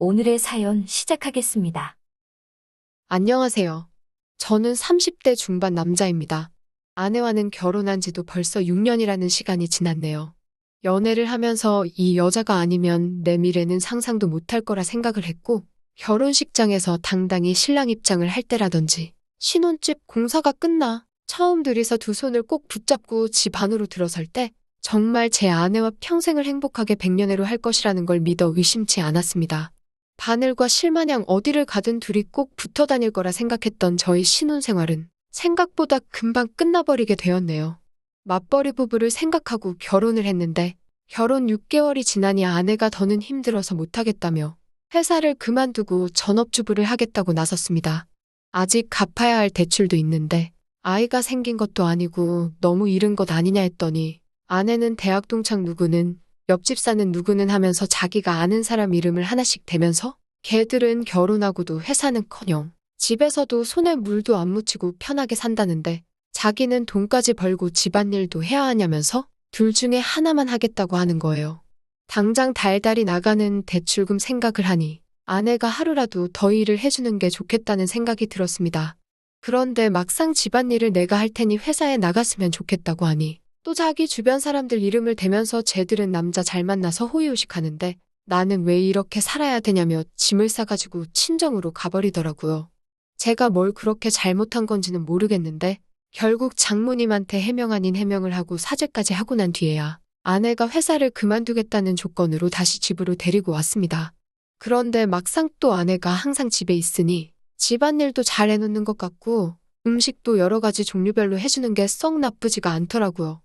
오늘의 사연 시작하겠습니다. 안녕하세요. 저는 30대 중반 남자입니다. 아내와는 결혼한 지도 벌써 6년이라는 시간이 지났네요. 연애를 하면서 이 여자가 아니면 내 미래는 상상도 못할 거라 생각을 했고, 결혼식장에서 당당히 신랑 입장을 할 때라든지, 신혼집 공사가 끝나 처음 둘이서 두 손을 꼭 붙잡고 집 안으로 들어설 때, 정말 제 아내와 평생을 행복하게 백년해로 할 것이라는 걸 믿어 의심치 않았습니다. 바늘과 실마냥 어디를 가든 둘이 꼭 붙어 다닐 거라 생각했던 저희 신혼생활은 생각보다 금방 끝나버리게 되었네요. 맞벌이 부부를 생각하고 결혼을 했는데 결혼 6개월이 지나니 아내가 더는 힘들어서 못하겠다며 회사를 그만두고 전업주부를 하겠다고 나섰습니다. 아직 갚아야 할 대출도 있는데 아이가 생긴 것도 아니고 너무 이른 것 아니냐 했더니 아내는 대학 동창 누구는 옆집 사는 누구는 하면서 자기가 아는 사람 이름을 하나씩 대면서 걔들은 결혼하고도 회사는커녕 집에서도 손에 물도 안 묻히고 편하게 산다는데 자기는 돈까지 벌고 집안일도 해야 하냐면서 둘 중에 하나만 하겠다고 하는 거예요. 당장 달달이 나가는 대출금 생각을 하니 아내가 하루라도 더 일을 해주는 게 좋겠다는 생각이 들었습니다. 그런데 막상 집안일을 내가 할 테니 회사에 나갔으면 좋겠다고 하니 또 자기 주변 사람들 이름을 대면서 쟤들은 남자 잘 만나서 호의호식 하는데 나는 왜 이렇게 살아야 되냐며 짐을 싸가지고 친정으로 가버리더라고요. 제가 뭘 그렇게 잘못한 건지는 모르겠는데 결국 장모님한테 해명 아닌 해명을 하고 사죄까지 하고 난 뒤에야 아내가 회사를 그만두겠다는 조건으로 다시 집으로 데리고 왔습니다. 그런데 막상 또 아내가 항상 집에 있으니 집안일도 잘 해놓는 것 같고 음식도 여러 가지 종류별로 해주는 게 썩 나쁘지가 않더라고요.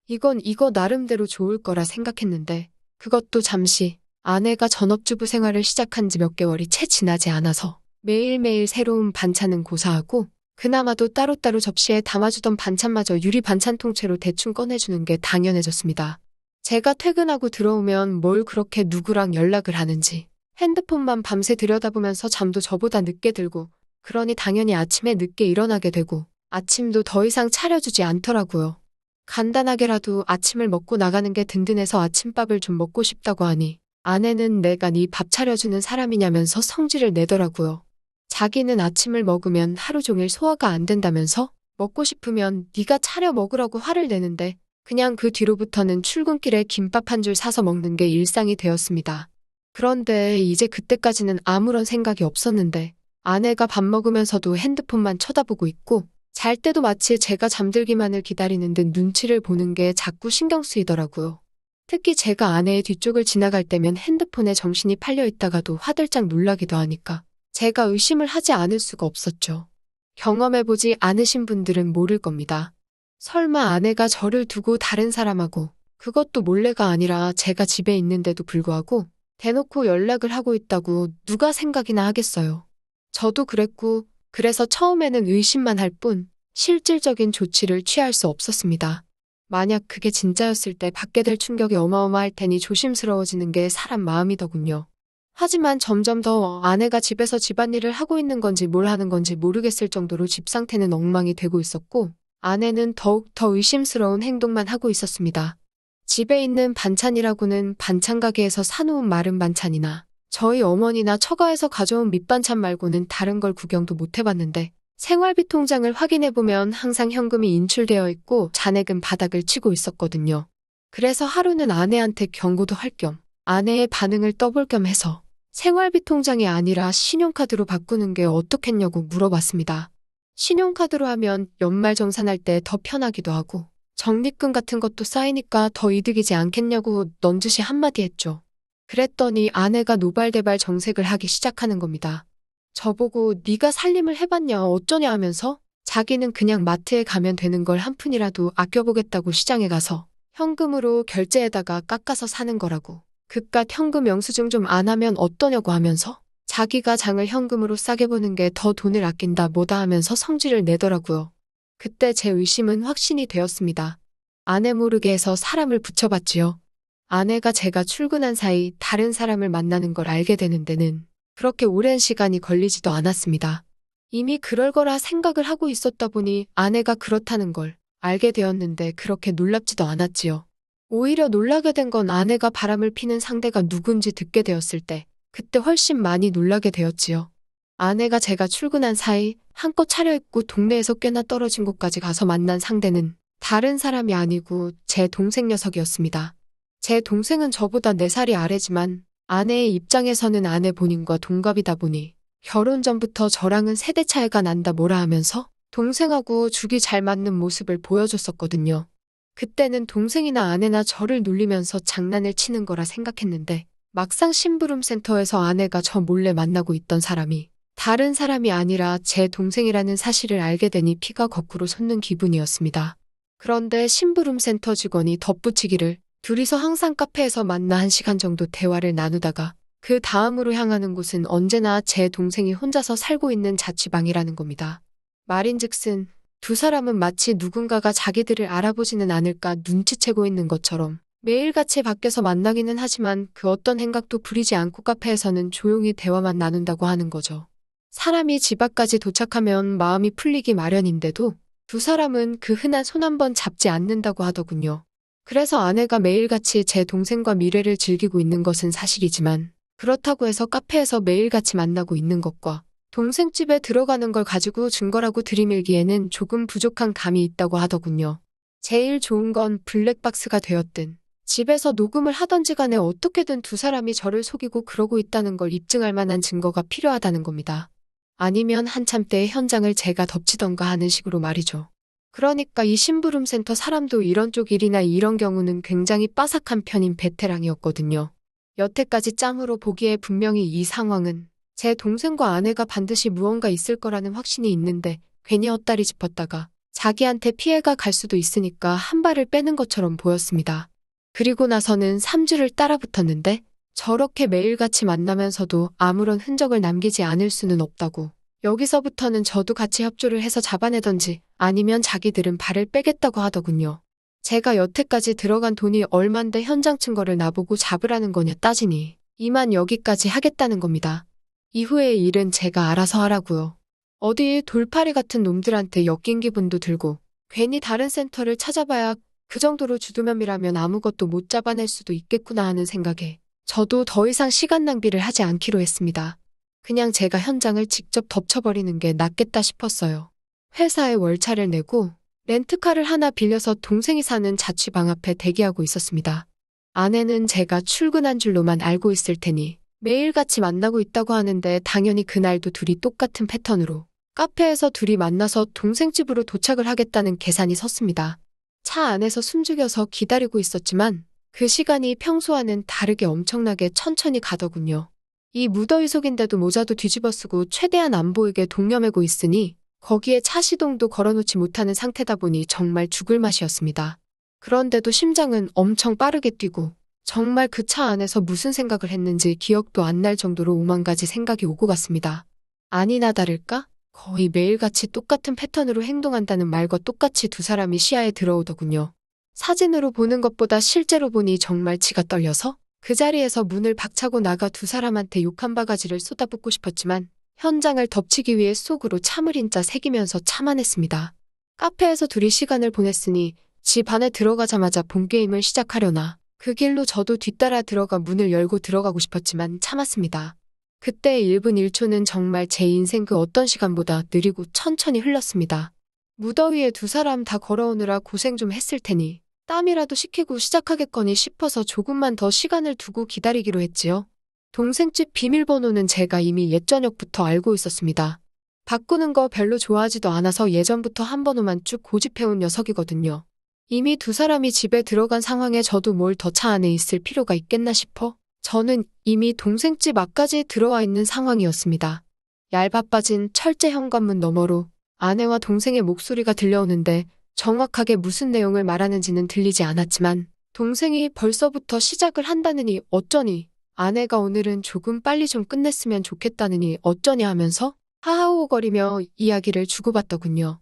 이거 나름대로 좋을 거라 생각했는데 그것도 잠시 아내가 전업주부 생활을 시작한 지 몇 개월이 채 지나지 않아서 매일매일 새로운 반찬은 고사하고 그나마도 따로따로 접시에 담아주던 반찬마저 유리 반찬 통째로 대충 꺼내주는 게 당연해졌습니다. 제가 퇴근하고 들어오면 뭘 그렇게 누구랑 연락을 하는지 핸드폰만 밤새 들여다보면서 잠도 저보다 늦게 들고 그러니 당연히 아침에 늦게 일어나게 되고 아침도 더 이상 차려주지 않더라고요. 간단하게라도 아침을 먹고 나가는 게 든든해서 아침밥을 좀 먹고 싶다고 하니 아내는 내가 네 밥 차려주는 사람이냐면서 성질을 내더라고요. 자기는 아침을 먹으면 하루 종일 소화가 안 된다면서 먹고 싶으면 네가 차려 먹으라고 화를 내는데 그냥 그 뒤로부터는 출근길에 김밥 한 줄 사서 먹는 게 일상이 되었습니다. 그런데 이제 그때까지는 아무런 생각이 없었는데 아내가 밥 먹으면서도 핸드폰만 쳐다보고 있고 잘 때도 마치 제가 잠들기만을 기다리는 듯 눈치를 보는 게 자꾸 신경 쓰이더라고요. 특히 제가 아내의 뒤쪽을 지나갈 때면 핸드폰에 정신이 팔려 있다가도 화들짝 놀라기도 하니까 제가 의심을 하지 않을 수가 없었죠. 경험해보지 않으신 분들은 모를 겁니다. 설마 아내가 저를 두고 다른 사람하고 그것도 몰래가 아니라 제가 집에 있는데도 불구하고 대놓고 연락을 하고 있다고 누가 생각이나 하겠어요. 저도 그랬고 그래서 처음에는 의심만 할 뿐 실질적인 조치를 취할 수 없었습니다. 만약 그게 진짜였을 때 받게 될 충격이 어마어마할 테니 조심스러워지는 게 사람 마음이더군요. 하지만 점점 더 아내가 집에서 집안일을 하고 있는 건지 뭘 하는 건지 모르겠을 정도로 집 상태는 엉망이 되고 있었고 아내는 더욱 더 의심스러운 행동만 하고 있었습니다. 집에 있는 반찬이라고는 반찬 가게에서 사놓은 마른 반찬이나 저희 어머니나 처가에서 가져온 밑반찬 말고는 다른 걸 구경도 못 해봤는데 생활비 통장을 확인해보면 항상 현금이 인출되어 있고 잔액은 바닥을 치고 있었거든요. 그래서 하루는 아내한테 경고도 할 겸 아내의 반응을 떠볼 겸 해서 생활비 통장이 아니라 신용카드로 바꾸는 게 어떻겠냐고 물어봤습니다. 신용카드로 하면 연말정산할 때 더 편하기도 하고 적립금 같은 것도 쌓이니까 더 이득이지 않겠냐고 넌지시 한마디 했죠. 그랬더니 아내가 노발대발 정색을 하기 시작하는 겁니다. 저보고 네가 살림을 해봤냐 어쩌냐 하면서 자기는 그냥 마트에 가면 되는 걸 한 푼이라도 아껴보겠다고 시장에 가서 현금으로 결제에다가 깎아서 사는 거라고. 그깟 현금 영수증 좀 안 하면 어떠냐고 하면서 자기가 장을 현금으로 싸게 보는 게 더 돈을 아낀다 뭐다 하면서 성질을 내더라고요. 그때 제 의심은 확신이 되었습니다. 아내 모르게 해서 사람을 붙여봤지요. 아내가 제가 출근한 사이 다른 사람을 만나는 걸 알게 되는 데는 그렇게 오랜 시간이 걸리지도 않았습니다. 이미 그럴 거라 생각을 하고 있었다 보니 아내가 그렇다는 걸 알게 되었는데 그렇게 놀랍지도 않았지요. 오히려 놀라게 된 건 아내가 바람을 피는 상대가 누군지 듣게 되었을 때 그때 훨씬 많이 놀라게 되었지요. 아내가 제가 출근한 사이 한껏 차려입고 동네에서 꽤나 떨어진 곳까지 가서 만난 상대는 다른 사람이 아니고 제 동생 녀석이었습니다. 제 동생은 저보다 4살이 아래지만 아내의 입장에서는 아내 본인과 동갑이다 보니 결혼 전부터 저랑은 세대 차이가 난다 뭐라 하면서 동생하고 죽이 잘 맞는 모습을 보여줬었거든요. 그때는 동생이나 아내나 저를 놀리면서 장난을 치는 거라 생각했는데 막상 심부름센터에서 아내가 저 몰래 만나고 있던 사람이 다른 사람이 아니라 제 동생이라는 사실을 알게 되니 피가 거꾸로 솟는 기분이었습니다. 그런데 심부름센터 직원이 덧붙이기를 둘이서 항상 카페에서 만나 1시간 정도 대화를 나누다가 그 다음으로 향하는 곳은 언제나 제 동생이 혼자서 살고 있는 자취방이라는 겁니다. 말인즉슨 두 사람은 마치 누군가가 자기들을 알아보지는 않을까 눈치채고 있는 것처럼 매일같이 밖에서 만나기는 하지만 그 어떤 행각도 부리지 않고 카페에서는 조용히 대화만 나눈다고 하는 거죠. 사람이 집 앞까지 도착하면 마음이 풀리기 마련인데도 두 사람은 그 흔한 손 한 번 잡지 않는다고 하더군요. 그래서 아내가 매일같이 제 동생과 미래를 즐기고 있는 것은 사실이지만 그렇다고 해서 카페에서 매일같이 만나고 있는 것과 동생 집에 들어가는 걸 가지고 증거라고 들이밀기에는 조금 부족한 감이 있다고 하더군요. 제일 좋은 건 블랙박스가 되었든 집에서 녹음을 하던지 간에 어떻게든 두 사람이 저를 속이고 그러고 있다는 걸 입증할 만한 증거가 필요하다는 겁니다. 아니면 한참 때의 현장을 제가 덮치던가 하는 식으로 말이죠. 그러니까 이 심부름센터 사람도 이런 쪽 일이나 이런 경우는 굉장히 빠삭한 편인 베테랑이었거든요. 여태까지 짬으로 보기에 분명히 이 상황은 제 동생과 아내가 반드시 무언가 있을 거라는 확신이 있는데 괜히 헛다리 짚었다가 자기한테 피해가 갈 수도 있으니까 한 발을 빼는 것처럼 보였습니다. 그리고 나서는 3주를 따라붙었는데 저렇게 매일같이 만나면서도 아무런 흔적을 남기지 않을 수는 없다고. 여기서부터는 저도 같이 협조를 해서 잡아내던지 아니면 자기들은 발을 빼겠다고 하더군요. 제가 여태까지 들어간 돈이 얼만데 현장 증거를 나보고 잡으라는 거냐 따지니 이만 여기까지 하겠다는 겁니다. 이후의 일은 제가 알아서 하라고요. 어디 돌팔이 같은 놈들한테 엮인 기분도 들고 괜히 다른 센터를 찾아봐야 그 정도로 주도면밀하면 아무것도 못 잡아낼 수도 있겠구나 하는 생각에 저도 더 이상 시간 낭비를 하지 않기로 했습니다. 그냥 제가 현장을 직접 덮쳐버리는 게 낫겠다 싶었어요. 회사에 월차를 내고 렌트카를 하나 빌려서 동생이 사는 자취방 앞에 대기하고 있었습니다. 아내는 제가 출근한 줄로만 알고 있을 테니 매일같이 만나고 있다고 하는데 당연히 그날도 둘이 똑같은 패턴으로 카페에서 둘이 만나서 동생 집으로 도착을 하겠다는 계산이 섰습니다. 차 안에서 숨죽여서 기다리고 있었지만 그 시간이 평소와는 다르게 엄청나게 천천히 가더군요. 이 무더위 속인데도 모자도 뒤집어 쓰고 최대한 안 보이게 동여매고 있으니 거기에 차 시동도 걸어놓지 못하는 상태다 보니 정말 죽을 맛이었습니다. 그런데도 심장은 엄청 빠르게 뛰고 정말 그 차 안에서 무슨 생각을 했는지 기억도 안 날 정도로 오만 가지 생각이 오고 갔습니다. 아니나 다를까? 거의 매일같이 똑같은 패턴으로 행동한다는 말과 똑같이 두 사람이 시야에 들어오더군요. 사진으로 보는 것보다 실제로 보니 정말 치가 떨려서 그 자리에서 문을 박차고 나가 두 사람한테 욕 한 바가지를 쏟아붓고 싶었지만 현장을 덮치기 위해 속으로 참을 인자 새기면서 참아냈습니다. 카페에서 둘이 시간을 보냈으니 집 안에 들어가자마자 본게임을 시작하려나 그 길로 저도 뒤따라 들어가 문을 열고 들어가고 싶었지만 참았습니다. 그때의 1분 1초는 정말 제 인생 그 어떤 시간보다 느리고 천천히 흘렀습니다. 무더위에 두 사람 다 걸어오느라 고생 좀 했을 테니 땀이라도 식히고 시작하겠거니 싶어서 조금만 더 시간을 두고 기다리기로 했지요. 동생집 비밀번호는 제가 이미 옛저녁부터 알고 있었습니다. 바꾸는 거 별로 좋아하지도 않아서 예전부터 한 번호만 쭉 고집해온 녀석이거든요. 이미 두 사람이 집에 들어간 상황에 저도 뭘 더 차 안에 있을 필요가 있겠나 싶어 저는 이미 동생집 앞까지 들어와 있는 상황이었습니다. 얇아빠진 철제 현관문 너머로 아내와 동생의 목소리가 들려오는데 정확하게 무슨 내용을 말하는지는 들리지 않았지만 동생이 벌써부터 시작을 한다느니 어쩌니 아내가 오늘은 조금 빨리 좀 끝냈으면 좋겠다느니 어쩌니 하면서 하하호호거리며 이야기를 주고받더군요.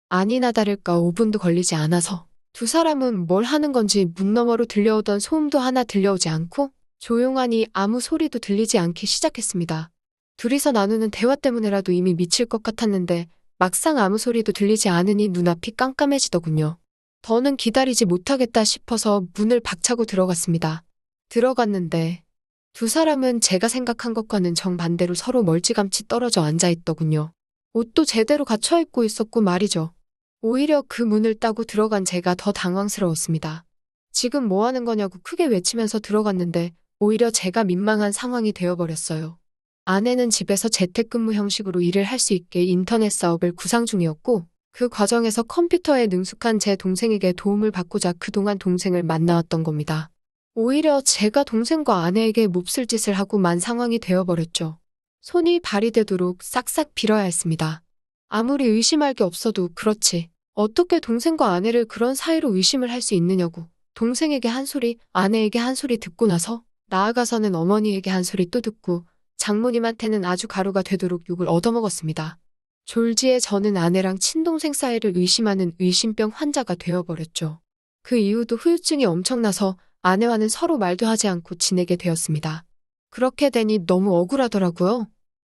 아니나 다를까 5분도 걸리지 않아서 두 사람은 뭘 하는 건지 문 너머로 들려오던 소음도 하나 들려오지 않고 조용하니 아무 소리도 들리지 않기 시작했습니다. 둘이서 나누는 대화 때문에라도 이미 미칠 것 같았는데 막상 아무 소리도 들리지 않으니 눈앞이 깜깜해지더군요. 더는 기다리지 못하겠다 싶어서 문을 박차고 들어갔습니다. 들어갔는데 두 사람은 제가 생각한 것과는 정반대로 서로 멀찌감치 떨어져 앉아 있더군요. 옷도 제대로 갖춰 입고 있었고 말이죠. 오히려 그 문을 따고 들어간 제가 더 당황스러웠습니다. 지금 뭐 하는 거냐고 크게 외치면서 들어갔는데 오히려 제가 민망한 상황이 되어버렸어요. 아내는 집에서 재택근무 형식으로 일을 할 수 있게 인터넷 사업을 구상 중이었고 그 과정에서 컴퓨터에 능숙한 제 동생에게 도움을 받고자 그동안 동생을 만나왔던 겁니다. 오히려 제가 동생과 아내에게 몹쓸 짓을 하고 만 상황이 되어버렸죠. 손이 발이 되도록 싹싹 빌어야 했습니다. 아무리 의심할 게 없어도 그렇지. 어떻게 동생과 아내를 그런 사이로 의심을 할 수 있느냐고. 동생에게 한 소리, 아내에게 한 소리 듣고 나서 나아가서는 어머니에게 한 소리 또 듣고 장모님한테는 아주 가루가 되도록 욕을 얻어먹었습니다. 졸지에 저는 아내랑 친동생 사이를 의심하는 의심병 환자가 되어버렸죠. 그 이후도 후유증이 엄청나서 아내와는 서로 말도 하지 않고 지내게 되었습니다. 그렇게 되니 너무 억울하더라고요.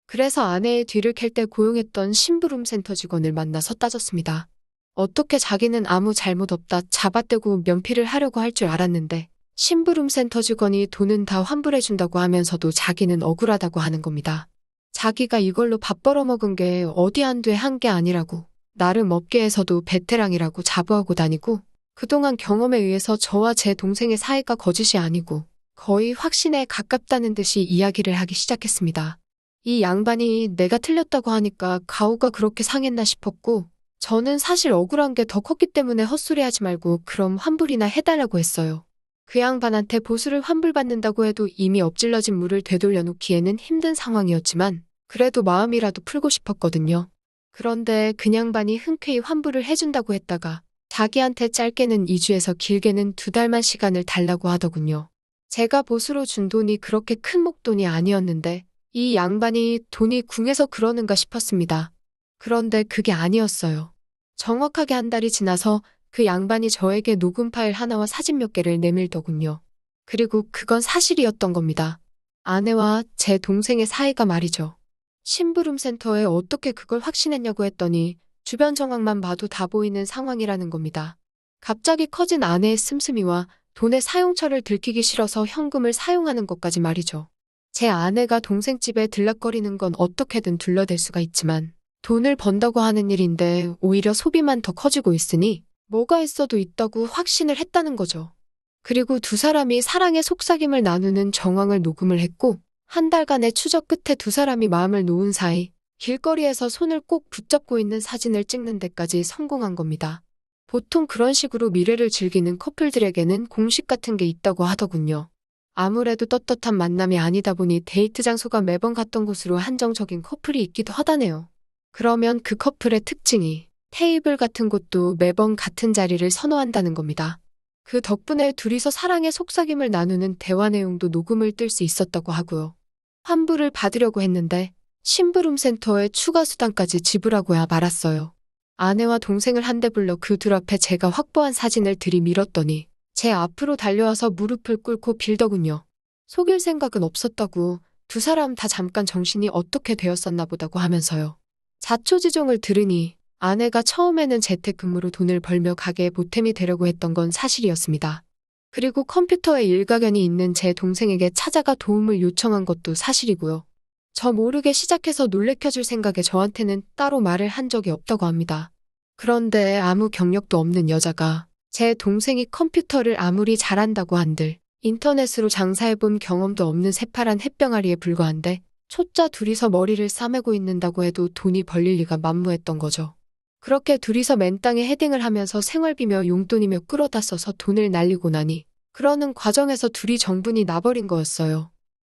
그래서 아내의 뒤를 캘 때 고용했던 심부름 센터 직원을 만나서 따졌습니다. 어떻게 자기는 아무 잘못 없다 잡아떼고 면피를 하려고 할 줄 알았는데 심부름 센터 직원이 돈은 다 환불해준다고 하면서도 자기는 억울하다고 하는 겁니다. 자기가 이걸로 밥 벌어먹은 게 어디 한두 해 한 게 아니라고 나름 업계에서도 베테랑이라고 자부하고 다니고 그동안 경험에 의해서 저와 제 동생의 사이가 거짓이 아니고 거의 확신에 가깝다는 듯이 이야기를 하기 시작했습니다. 이 양반이 내가 틀렸다고 하니까 가오가 그렇게 상했나 싶었고 저는 사실 억울한 게 더 컸기 때문에 헛소리하지 말고 그럼 환불이나 해달라고 했어요. 그 양반한테 보수를 환불받는다고 해도 이미 엎질러진 물을 되돌려 놓기에는 힘든 상황이었지만 그래도 마음이라도 풀고 싶었거든요. 그런데 그 양반이 흔쾌히 환불을 해준다고 했다가 자기한테 짧게는 2주에서 길게는 2달만 시간을 달라고 하더군요. 제가 보수로 준 돈이 그렇게 큰 목돈이 아니었는데 이 양반이 돈이 궁해서 그러는가 싶었습니다. 그런데 그게 아니었어요. 정확하게 한 달이 지나서 그 양반이 저에게 녹음 파일 하나와 사진 몇 개를 내밀더군요. 그리고 그건 사실이었던 겁니다. 아내와 제 동생의 사이가 말이죠. 심부름 센터에 어떻게 그걸 확신했냐고 했더니 주변 정황만 봐도 다 보이는 상황이라는 겁니다. 갑자기 커진 아내의 씀씀이와 돈의 사용처를 들키기 싫어서 현금을 사용하는 것까지 말이죠. 제 아내가 동생 집에 들락거리는 건 어떻게든 둘러댈 수가 있지만 돈을 번다고 하는 일인데 오히려 소비만 더 커지고 있으니 뭐가 있어도 있다고 확신을 했다는 거죠. 그리고 두 사람이 사랑의 속삭임을 나누는 정황을 녹음을 했고 한 달간의 추적 끝에 두 사람이 마음을 놓은 사이 길거리에서 손을 꼭 붙잡고 있는 사진을 찍는 데까지 성공한 겁니다. 보통 그런 식으로 미래를 즐기는 커플들에게는 공식 같은 게 있다고 하더군요. 아무래도 떳떳한 만남이 아니다 보니 데이트 장소가 매번 갔던 곳으로 한정적인 커플이 있기도 하다네요. 그러면 그 커플의 특징이 테이블 같은 곳도 매번 같은 자리를 선호한다는 겁니다. 그 덕분에 둘이서 사랑의 속삭임을 나누는 대화 내용도 녹음을 뜰 수 있었다고 하고요. 환불을 받으려고 했는데 심부름 센터에 추가 수당까지 지불하고야 말았어요. 아내와 동생을 한 대 불러 그 둘 앞에 제가 확보한 사진을 들이밀었더니 제 앞으로 달려와서 무릎을 꿇고 빌더군요. 속일 생각은 없었다고 두 사람 다 잠깐 정신이 어떻게 되었었나 보다고 하면서요. 자초지종을 들으니 아내가 처음에는 재택근무로 돈을 벌며 가게에 보탬이 되려고 했던 건 사실이었습니다. 그리고 컴퓨터에 일가견이 있는 제 동생에게 찾아가 도움을 요청한 것도 사실이고요. 저 모르게 시작해서 놀래켜줄 생각에 저한테는 따로 말을 한 적이 없다고 합니다. 그런데 아무 경력도 없는 여자가 제 동생이 컴퓨터를 아무리 잘한다고 한들 인터넷으로 장사해본 경험도 없는 새파란 햇병아리에 불과한데 초짜 둘이서 머리를 싸매고 있는다고 해도 돈이 벌릴 리가 만무했던 거죠. 그렇게 둘이서 맨땅에 헤딩을 하면서 생활비며 용돈이며 끌어다 써서 돈을 날리고 나니 그러는 과정에서 둘이 정분이 나버린 거였어요.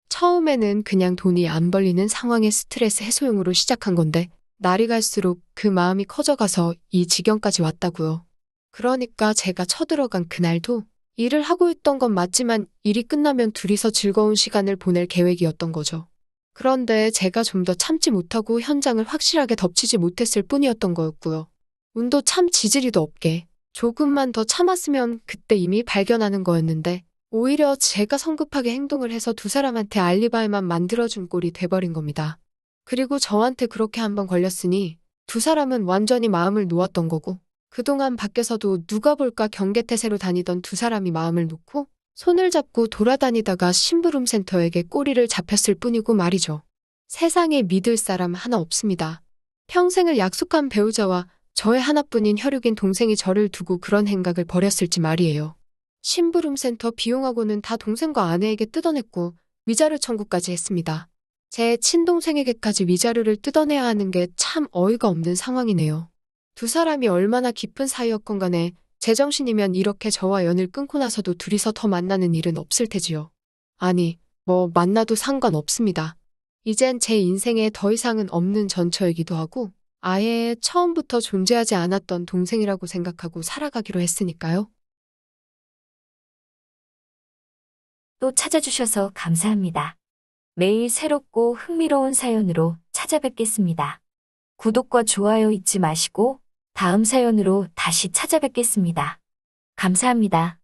처음에는 그냥 돈이 안 벌리는 상황의 스트레스 해소용으로 시작한 건데 날이 갈수록 그 마음이 커져가서 이 지경까지 왔다고요. 그러니까 제가 쳐들어간 그날도 일을 하고 있던 건 맞지만 일이 끝나면 둘이서 즐거운 시간을 보낼 계획이었던 거죠. 그런데 제가 좀 더 참지 못하고 현장을 확실하게 덮치지 못했을 뿐이었던 거였고요. 운도 참 지지리도 없게 조금만 더 참았으면 그때 이미 발견하는 거였는데 오히려 제가 성급하게 행동을 해서 두 사람한테 알리바이만 만들어준 꼴이 돼버린 겁니다. 그리고 저한테 그렇게 한번 걸렸으니 두 사람은 완전히 마음을 놓았던 거고 그동안 밖에서도 누가 볼까 경계태세로 다니던 두 사람이 마음을 놓고 손을 잡고 돌아다니다가 심부름센터에게 꼬리를 잡혔을 뿐이고 말이죠. 세상에 믿을 사람 하나 없습니다. 평생을 약속한 배우자와 저의 하나뿐인 혈육인 동생이 저를 두고 그런 행각을 벌였을지 말이에요. 심부름센터 비용하고는 다 동생과 아내에게 뜯어냈고 위자료 청구까지 했습니다. 제 친동생에게까지 위자료를 뜯어내야 하는 게 참 어이가 없는 상황이네요. 두 사람이 얼마나 깊은 사이였건 간에 제정신이면 이렇게 저와 연을 끊고 나서도 둘이서 더 만나는 일은 없을 테지요. 아니, 뭐 만나도 상관없습니다. 이젠 제 인생에 더 이상은 없는 전처이기도 하고 아예 처음부터 존재하지 않았던 동생이라고 생각하고 살아가기로 했으니까요. 또 찾아주셔서 감사합니다. 매일 새롭고 흥미로운 사연으로 찾아뵙겠습니다. 구독과 좋아요 잊지 마시고 다음 사연으로 다시 찾아뵙겠습니다. 감사합니다.